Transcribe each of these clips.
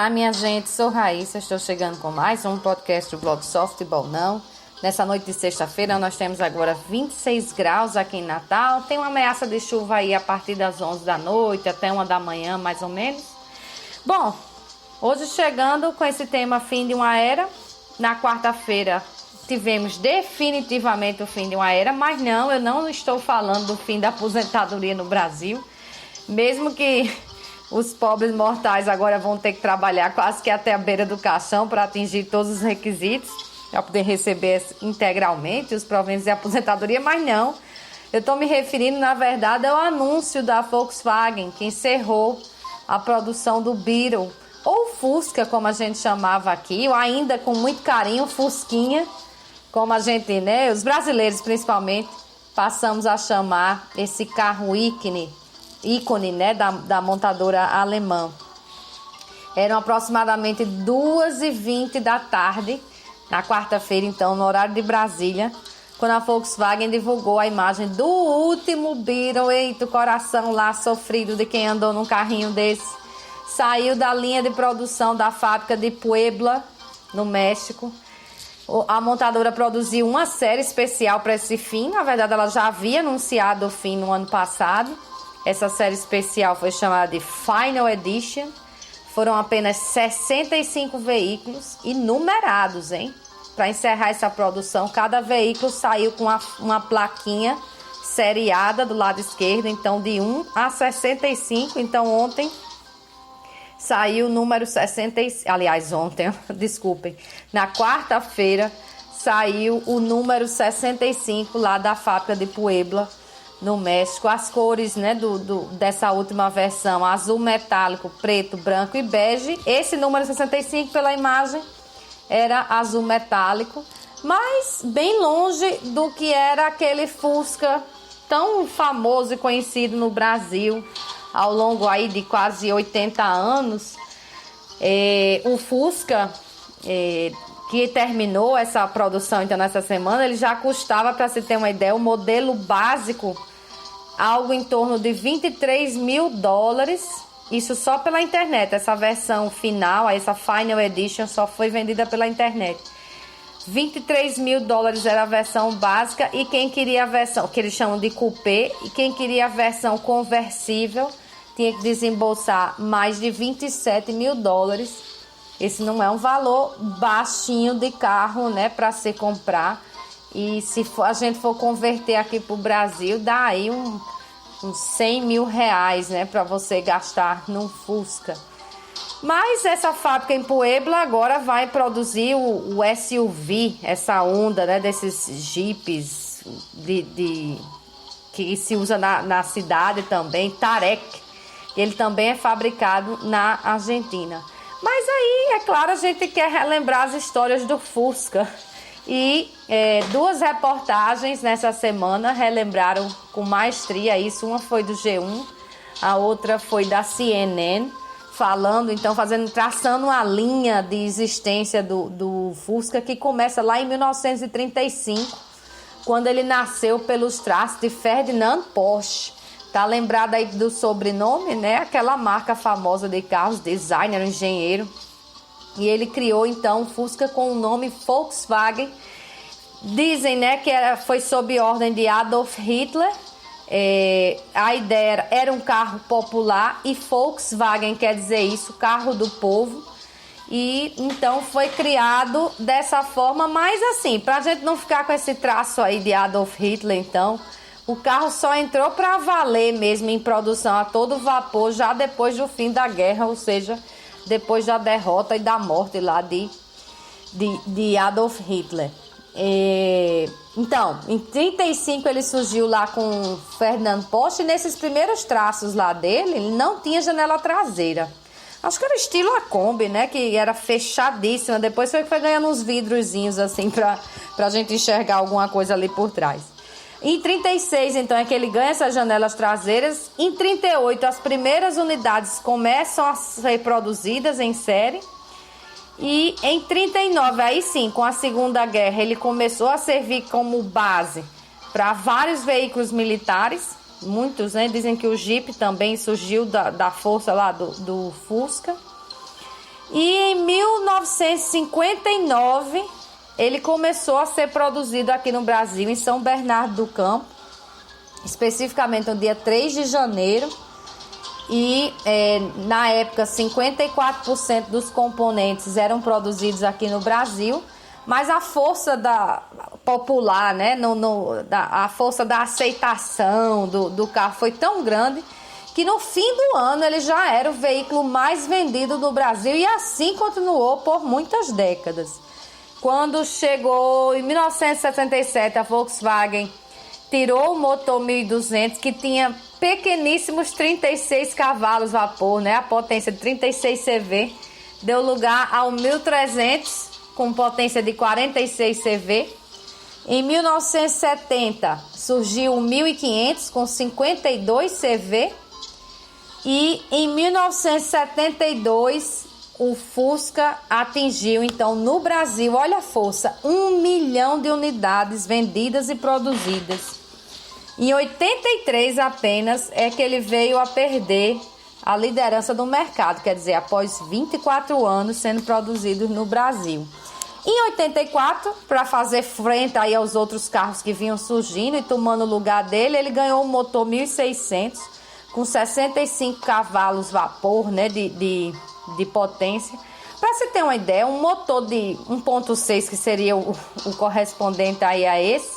Olá, minha gente, sou Raíssa, estou chegando com mais um podcast do blog Softball Não. Nessa noite de sexta-feira, nós temos agora 26 graus aqui em Natal. Tem uma ameaça de chuva aí a partir das 11 da noite até 1 da manhã, mais ou menos. Bom, hoje chegando com esse tema fim de uma era. Na quarta-feira tivemos definitivamente o fim de uma era, mas não, eu não estou falando do fim da aposentadoria no Brasil. Mesmo que os pobres mortais agora vão ter que trabalhar quase que até a beira do caixão para atingir todos os requisitos, para poder receber integralmente os proventos de aposentadoria, mas não. Eu estou me referindo, na verdade, ao anúncio da Volkswagen, que encerrou a produção do Beetle, ou Fusca, como a gente chamava aqui, ou ainda com muito carinho, Fusquinha, como a gente, né, os brasileiros principalmente, passamos a chamar esse carro ícone, né, da montadora alemã. Eram aproximadamente 2h20 da tarde, na quarta-feira, então, no horário de Brasília, quando a Volkswagen divulgou a imagem do último Beetle. Eita, o coração lá sofrido de quem andou num carrinho desse. Saiu da linha de produção da fábrica de Puebla, no México. A montadora produziu uma série especial para esse fim. Na verdade, ela já havia anunciado o fim no ano passado. Essa série especial foi chamada de Final Edition. Foram apenas 65 veículos e numerados, hein? Para encerrar essa produção, cada veículo saiu com uma plaquinha seriada do lado esquerdo, então de 1 a 65. Então ontem saiu o número 65, aliás, ontem, desculpem, na quarta-feira saiu o número 65 lá da fábrica de Puebla, no México. As cores, né, dessa última versão, azul metálico, preto, branco e bege. Esse número 65, pela imagem, era azul metálico, mas bem longe do que era aquele Fusca tão famoso e conhecido no Brasil ao longo aí de quase 80 anos. O Fusca, que terminou essa produção então nessa semana, ele já custava, para se ter uma ideia, o modelo básico, algo em torno de $23 mil. Isso só pela internet. Essa versão final, essa Final Edition, só foi vendida pela internet. $23 mil era a versão básica, e quem queria a versão, que eles chamam de coupé, e quem queria a versão conversível tinha que desembolsar mais de $27 mil. Esse não é um valor baixinho de carro, né, para se comprar. E se a gente for converter aqui para o Brasil, dá aí uns R$100 mil, né, para você gastar num Fusca. Mas essa fábrica em Puebla agora vai produzir o SUV, essa onda, né, desses jipes que se usa na cidade também, Touareg. Ele também é fabricado na Argentina. Mas aí, é claro, a gente quer relembrar as histórias do Fusca. E duas reportagens nessa semana relembraram com maestria isso. Uma foi do G1, a outra foi da CNN, falando, então, traçando uma linha de existência do Fusca, que começa lá em 1935, quando ele nasceu pelos traços de Ferdinand Porsche. Tá lembrado aí do sobrenome, né? Aquela marca famosa de carros, designer, engenheiro. E ele criou, então, o Fusca com o nome Volkswagen. Dizem, né, que foi sob ordem de Adolf Hitler. A ideia era um carro popular, e Volkswagen quer dizer isso, carro do povo. E então foi criado dessa forma, mas assim, pra gente não ficar com esse traço aí de Adolf Hitler, então, o carro só entrou para valer mesmo em produção a todo vapor já depois do fim da guerra, ou seja, depois da derrota e da morte lá de Adolf Hitler. Então, em 35 ele surgiu lá com Ferdinand Porsche, e nesses primeiros traços lá dele, ele não tinha janela traseira. Acho que era estilo a Kombi, né, que era fechadíssima. Depois foi ganhando uns vidrozinhos assim pra gente enxergar alguma coisa ali por trás. Em 36, então, é que ele ganha essas janelas traseiras. Em 38, as primeiras unidades começam a ser produzidas em série. E em 39, aí sim, com a Segunda Guerra, ele começou a servir como base para vários veículos militares. Muitos, né? Dizem que o Jeep também surgiu da força lá do Fusca. E em 1959 ele começou a ser produzido aqui no Brasil, em São Bernardo do Campo, especificamente no dia 3 de janeiro. E na época 54% dos componentes eram produzidos aqui no Brasil, mas a força popular, né, a força da aceitação do carro foi tão grande que no fim do ano ele já era o veículo mais vendido no Brasil e assim continuou por muitas décadas. Quando chegou em 1977, a Volkswagen tirou o motor 1200, que tinha pequeníssimos 36 cavalos vapor, né? A potência de 36 CV, deu lugar ao 1300 com potência de 46 CV. Em 1970 surgiu o 1500 com 52 CV e em 1972 o Fusca atingiu então no Brasil, olha a força, 1 milhão de unidades vendidas e produzidas. Em 83 apenas é que ele veio a perder a liderança do mercado, quer dizer, após 24 anos sendo produzido no Brasil. Em 84, para fazer frente aí aos outros carros que vinham surgindo e tomando o lugar dele, ele ganhou um motor 1600 com 65 cavalos vapor, né, de potência. Para se ter uma ideia, um motor de 1.6, que seria o correspondente aí a esse,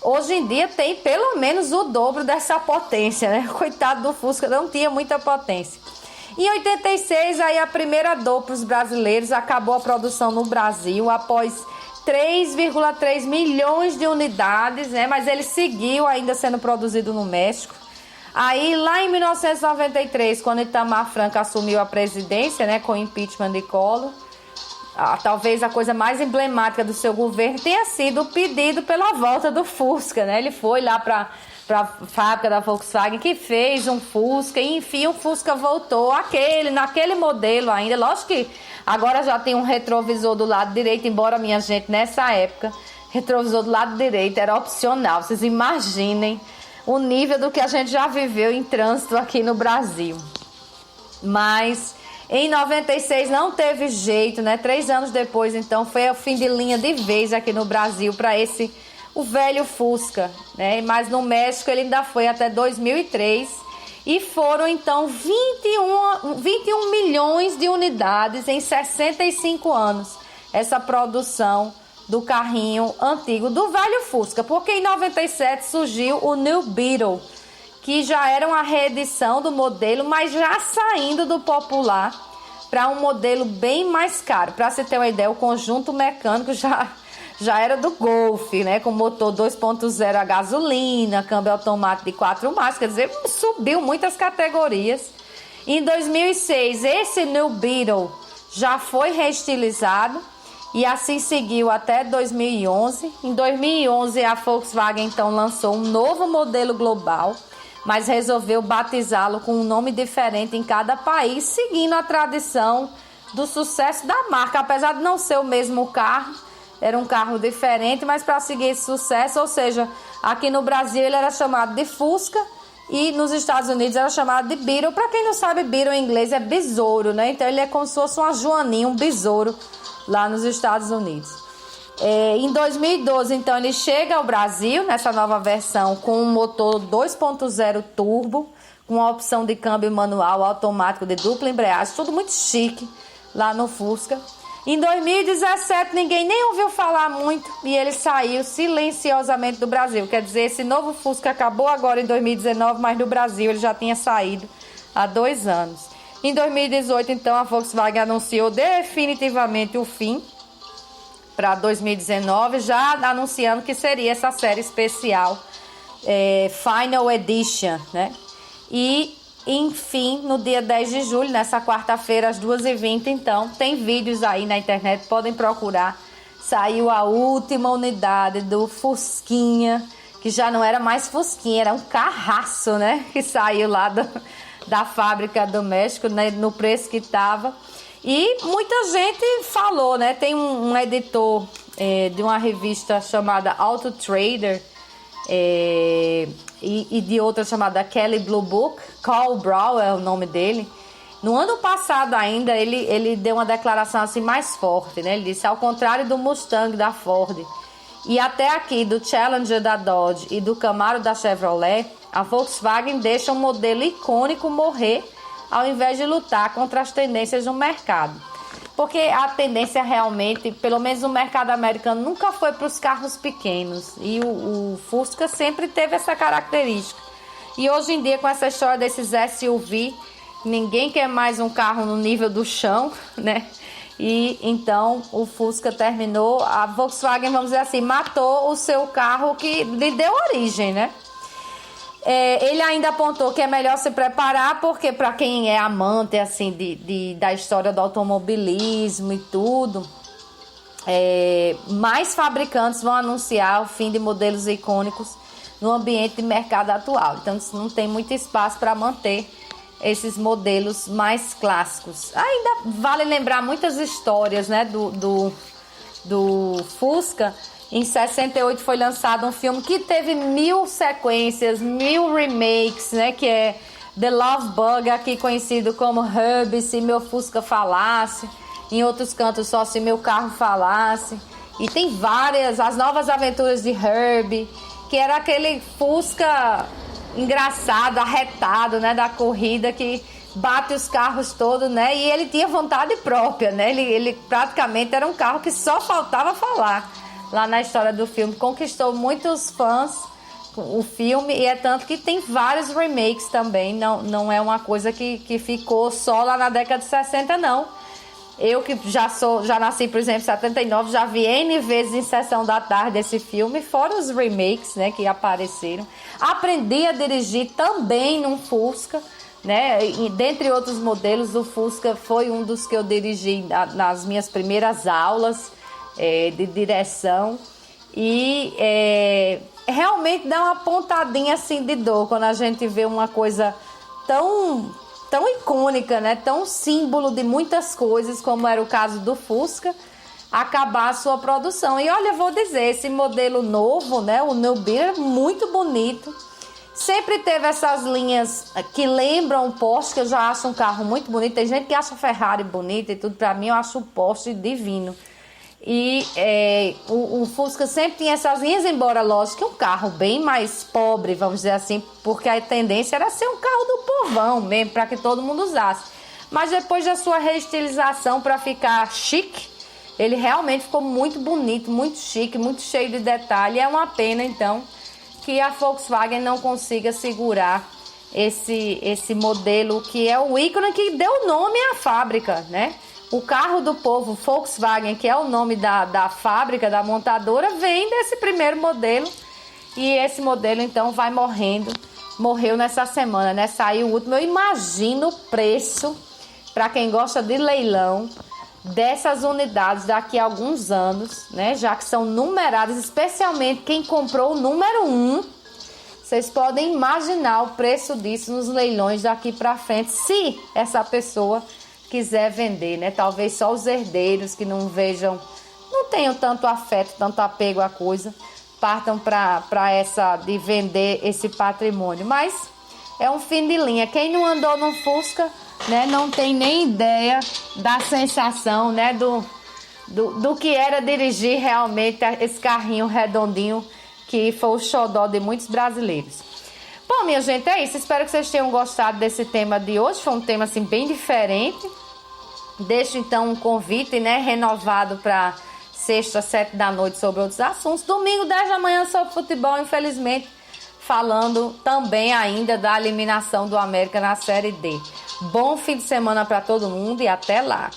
hoje em dia tem pelo menos o dobro dessa potência, né? Coitado do Fusca, não tinha muita potência. Em 86, aí a primeira dor para os brasileiros, acabou a produção no Brasil após 3,3 milhões de unidades, né? Mas ele seguiu ainda sendo produzido no México. Aí lá em 1993, quando Itamar Franco assumiu a presidência, né, com o impeachment de Collor, talvez a coisa mais emblemática do seu governo tenha sido o pedido pela volta do Fusca, né? Ele foi lá para a fábrica da Volkswagen, que fez um Fusca, e enfim o Fusca voltou naquele modelo ainda. Lógico que agora já tem um retrovisor do lado direito, embora, minha gente, nessa época retrovisor do lado direito era opcional. Vocês imaginem o nível do que a gente já viveu em trânsito aqui no Brasil. Mas em 96 não teve jeito, né? 3 anos depois, então, foi o fim de linha de vez aqui no Brasil para o velho Fusca, né? Mas no México ele ainda foi até 2003 e foram então 21 milhões de unidades em 65 anos. Essa produção do carrinho antigo, do velho Fusca, porque em 97 surgiu o New Beetle, que já era uma reedição do modelo, mas já saindo do popular para um modelo bem mais caro. Para você ter uma ideia, o conjunto mecânico já era do Golf, né? Com motor 2.0 a gasolina, câmbio automático de 4 marchas, quer dizer, subiu muitas categorias. Em 2006, esse New Beetle já foi reestilizado e assim seguiu até 2011. Em 2011, a Volkswagen então lançou um novo modelo global, mas resolveu batizá-lo com um nome diferente em cada país, seguindo a tradição do sucesso da marca. Apesar de não ser o mesmo carro, era um carro diferente, mas para seguir esse sucesso, ou seja, aqui no Brasil ele era chamado de Fusca e nos Estados Unidos era chamado de Beetle. Para quem não sabe, Beetle em inglês é besouro, né? Então ele é como se fosse uma joaninha, um besouro lá nos Estados Unidos. Em 2012, então, ele chega ao Brasil nessa nova versão com um motor 2.0 turbo, com a opção de câmbio manual automático de dupla embreagem, tudo muito chique lá no Fusca. Em 2017, ninguém nem ouviu falar muito e ele saiu silenciosamente do Brasil. Quer dizer, esse novo Fusca acabou agora em 2019, mas no Brasil ele já tinha saído há 2 anos. Em 2018, então, a Volkswagen anunciou definitivamente o fim para 2019, já anunciando que seria essa série especial Final Edition, né? E, enfim, no dia 10 de julho, nessa quarta-feira, às 2h20, então, tem vídeos aí na internet, podem procurar. Saiu a última unidade do Fusquinha, que já não era mais Fusquinha, era um carraço, né? Que saiu lá da fábrica do México, né? No preço que estava. E muita gente falou, né? Tem um editor de uma revista chamada Auto Trader e de outra chamada Kelley Blue Book, Carl Brown é o nome dele. No ano passado ainda, ele deu uma declaração assim mais forte, né? Ele disse, ao contrário do Mustang da Ford e até aqui do Challenger da Dodge e do Camaro da Chevrolet, a Volkswagen deixa um modelo icônico morrer ao invés de lutar contra as tendências do mercado. Porque a tendência realmente, pelo menos no mercado americano, nunca foi para os carros pequenos. E o Fusca sempre teve essa característica. E hoje em dia, com essa história desses SUV, ninguém quer mais um carro no nível do chão, né? E então o Fusca terminou, a Volkswagen, vamos dizer assim, matou o seu carro que lhe deu origem, né? Ele ainda apontou que é melhor se preparar, porque para quem é amante assim, da história do automobilismo e tudo, mais fabricantes vão anunciar o fim de modelos icônicos no ambiente de mercado atual. Então não tem muito espaço para manter esses modelos mais clássicos. Ainda vale lembrar muitas histórias, né, do Fusca. Em 68 foi lançado um filme que teve 1000 sequências, 1000 remakes, né? Que é The Love Bug, aqui conhecido como Herbie, Se Meu Fusca Falasse. Em outros cantos só Se Meu Carro Falasse. E tem várias, As Novas Aventuras de Herbie, que era aquele Fusca engraçado, arretado, né? Da corrida que bate os carros todos, né? E ele tinha vontade própria, né? Ele praticamente era um carro que só faltava falar. Lá na história do filme, conquistou muitos fãs o filme, e é tanto que tem vários remakes também, não é uma coisa que ficou só lá na década de 60, não. Eu que já nasci, por exemplo, em 79, já vi N vezes em sessão da tarde esse filme, fora os remakes, né, que apareceram. Aprendi a dirigir também num Fusca, né, e, dentre outros modelos, o Fusca foi um dos que eu dirigi nas minhas primeiras aulas de direção, e realmente dá uma pontadinha assim de dor quando a gente vê uma coisa tão icônica, né? Tão símbolo de muitas coisas, como era o caso do Fusca, acabar a sua produção. E olha, eu vou dizer, esse modelo novo, né? O New Beetle, muito bonito. Sempre teve essas linhas que lembram o Porsche, que eu já acho um carro muito bonito. Tem gente que acha Ferrari bonita e tudo. Para mim, eu acho o Porsche divino. E o Fusca sempre tinha essas linhas, embora, lógico, que um carro bem mais pobre, vamos dizer assim, porque a tendência era ser um carro do povão mesmo, para que todo mundo usasse. Mas depois da sua reestilização para ficar chique, ele realmente ficou muito bonito, muito chique, muito cheio de detalhe. É uma pena, então, que a Volkswagen não consiga segurar esse modelo, que é o ícone que deu nome à fábrica, né? O carro do povo, Volkswagen, que é o nome da fábrica, da montadora, vem desse primeiro modelo. E esse modelo, então, vai morrendo. Morreu nessa semana, né? Saiu o último. Eu imagino o preço, para quem gosta de leilão, dessas unidades daqui a alguns anos, né? Já que são numeradas, especialmente quem comprou o número 1. Vocês podem imaginar o preço disso nos leilões daqui para frente, se essa pessoa quiser vender, né? Talvez só os herdeiros que não tenham tanto afeto, tanto apego à coisa, partam para essa de vender esse patrimônio. Mas é um fim de linha. Quem não andou no Fusca, né, não tem nem ideia da sensação, né, do que era dirigir realmente esse carrinho redondinho que foi o xodó de muitos brasileiros. Bom, minha gente, é isso. Espero que vocês tenham gostado desse tema de hoje. Foi um tema assim bem diferente. Deixo então um convite, né, renovado para sexta, 7 da noite, sobre outros assuntos. Domingo, 10 da manhã, sobre futebol, infelizmente, falando também ainda da eliminação do América na Série D. Bom fim de semana para todo mundo e até lá.